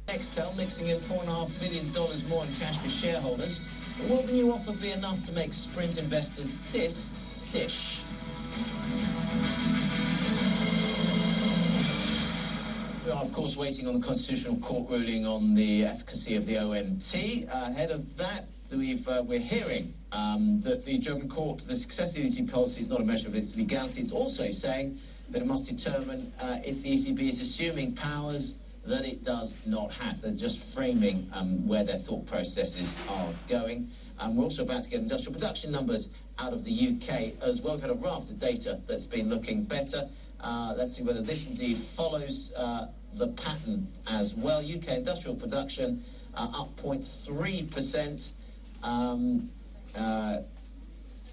Nextel mixing in $4.5 billion more in cash for shareholders. But will the new offer be enough to make Sprint investors dish? We are, of course, waiting on the Constitutional Court ruling on the efficacy of the OMT. Ahead of that, we're hearing that the German court, the success of the ECB policy is not a measure of its legality. It's also saying that it must determine if the ECB is assuming powers that it does not have. They're just framing where their thought processes are going. We're also about to get industrial production numbers out of the UK as well. We've had a raft of data that's been looking better. Let's see whether this indeed follows the pattern as well. UK industrial production up 0.3%.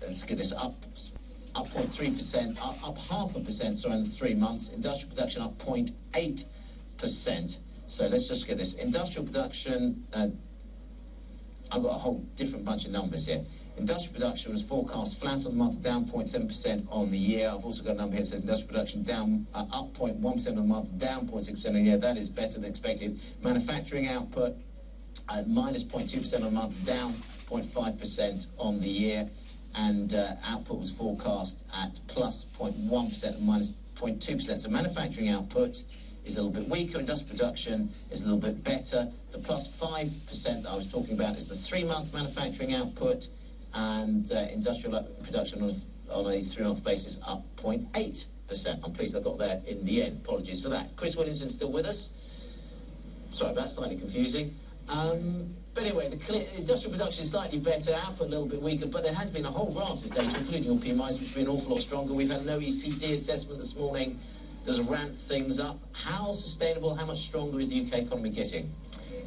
Let's get this up 0.3%, up 0.5%, sorry, in the 3 months. Industrial production up 0.8%. So let's just get this. Industrial production, I've got a whole different bunch of numbers here. Industrial production was forecast flat on the month, down 0.7% on the year. I've also got a number here that says industrial production down up 0.1% on the month, down 0.6% on the year. That is better than expected. Manufacturing output minus 0.2% on the month, down 0.5% on the year. And output was forecast at plus 0.1% and minus 0.2%. So manufacturing output is a little bit weaker. Industrial production is a little bit better. The plus 5% that I was talking about is the 3-month manufacturing output, and industrial production on a 3-month basis up 0.8%. I'm pleased I got there in the end. Apologies for that. Chris Williamson still with us. Sorry, that's slightly confusing. But anyway, the industrial production is slightly better, output a little bit weaker, but there has been a whole raft of data, including your PMIs, which have been an awful lot stronger. We've had an OECD assessment this morning that's ramped things up. How sustainable, how much stronger is the UK economy getting?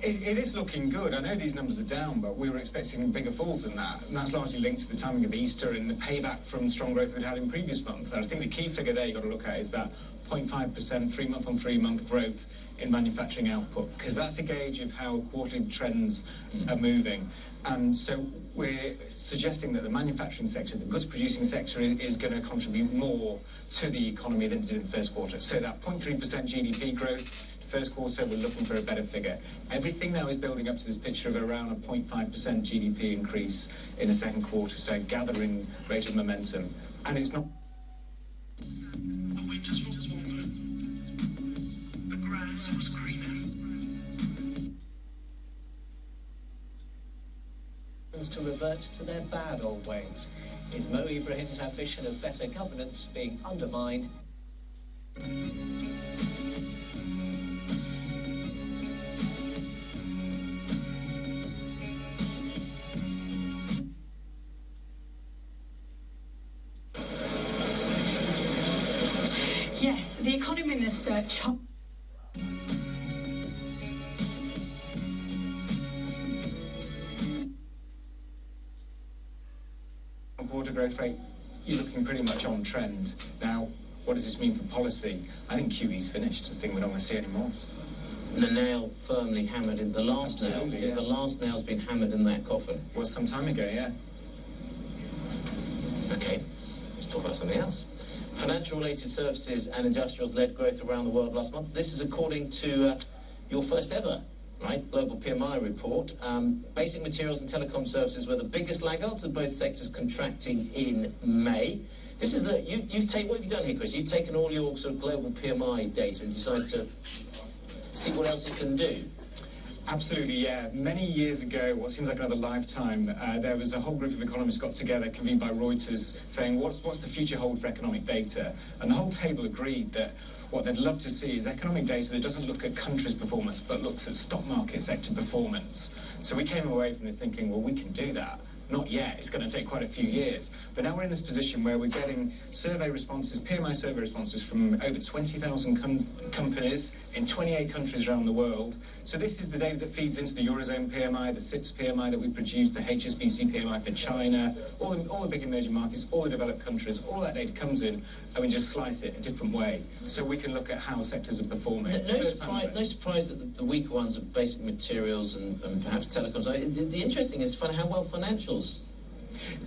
It is looking good. I know these numbers are down, but we were expecting bigger falls than that. And that's largely linked to the timing of Easter and the payback from strong growth we'd had in previous months. And I think the key figure there you've got to look at is that 0.5% 3-month on 3-month growth in manufacturing output, because that's a gauge of how quarterly trends are moving. And so we're suggesting that the manufacturing sector, the goods producing sector, is going to contribute more to the economy than it did in the first quarter. So that 0.3% GDP growth, first quarter, we're looking for a better figure. Everything now is building up to this picture of around a 0.5% GDP increase in the second quarter, so gathering rate of momentum. And it's not... The winters were warmer. The grass was greener. To revert to their bad old ways. Is Mo Ibrahim's ambition of better governance being undermined? Yes, the Economy Minister... Quarter growth rate, you're looking pretty much on trend. Now, what does this mean for policy? I think QE's finished. I think we don't want to see any more. The nail firmly hammered in the last nail. Yeah. The last nail's been hammered in that coffin. Well, some time ago, yeah. Okay, let's talk about something else. Financial-related services and industrials led growth around the world last month. This is according to your first ever global PMI report. Basic materials and telecom services were the biggest laggards, with both sectors contracting in May. This is what have you done here, Chris? You've taken all your sort of global PMI data and decided to see what else it can do. Absolutely, yeah. Many years ago, what seems like another lifetime, there was a whole group of economists got together, convened by Reuters, saying, what's the future hold for economic data? And the whole table agreed that what they'd love to see is economic data that doesn't look at countries' performance, but looks at stock market sector performance. So we came away from this thinking, well, we can do that. Not yet, it's going to take quite a few years. But now we're in this position where we're getting survey responses, PMI survey responses from over 20,000 companies in 28 countries around the world. So this is the data that feeds into the Eurozone PMI, the SIPS PMI that we produced, the HSBC PMI for China, all the big emerging markets, all the developed countries, all that data comes in and we just slice it a different way. So we can look at how sectors are performing. No surprise that the weaker ones are basic materials and perhaps telecoms. The interesting is how well financials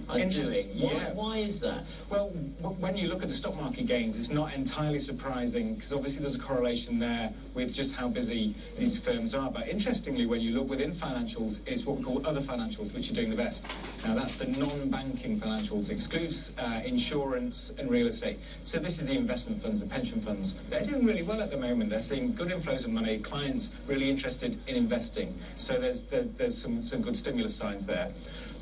are doing. Why is that? Well, when you look at the stock market gains, it's not entirely surprising because obviously there's a correlation there with just how busy these firms are. But interestingly, when you look within financials, is what we call other financials, which are doing the best. Now, that's the non-banking financials, excludes insurance and real estate. So this is the investment funds, the pension funds. They're doing really well at the moment. They're seeing good inflows of money, clients really interested in investing. So there's some good stimulus signs there.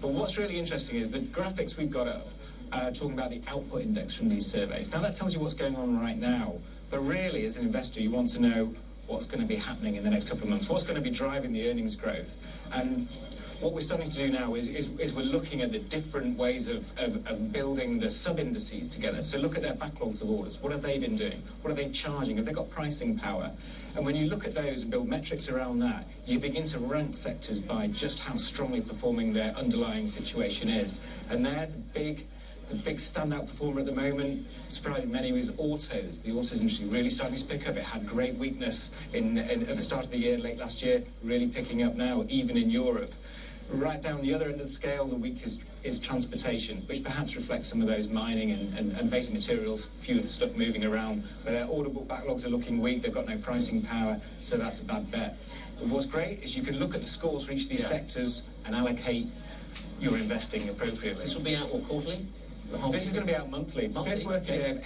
But what's really interesting is the graphics we've got up talking about the output index from these surveys. Now, that tells you what's going on right now. But really, as an investor, you want to know what's going to be happening in the next couple of months, what's going to be driving the earnings growth. And what we're starting to do now is we're looking at the different ways of building the sub-indices together. So look at their backlogs of orders. What have they been doing? What are they charging? Have they got pricing power? And when you look at those and build metrics around that, you begin to rank sectors by just how strongly performing their underlying situation is. And they're the big standout performer at the moment, surprising many, is autos. The autos industry really starting to pick up. It had great weakness at the start of the year, late last year, really picking up now, even in Europe. Right down the other end of the scale, the weakest is transportation, which perhaps reflects some of those mining and basic materials, a few of the stuff moving around, where their order book backlogs are looking weak, they've got no pricing power, so that's a bad bet. But what's great is you can look at the scores for each of these sectors and allocate your investing appropriately. This will be out, quarterly? This is going to be out monthly. Monthly? Fifth working day of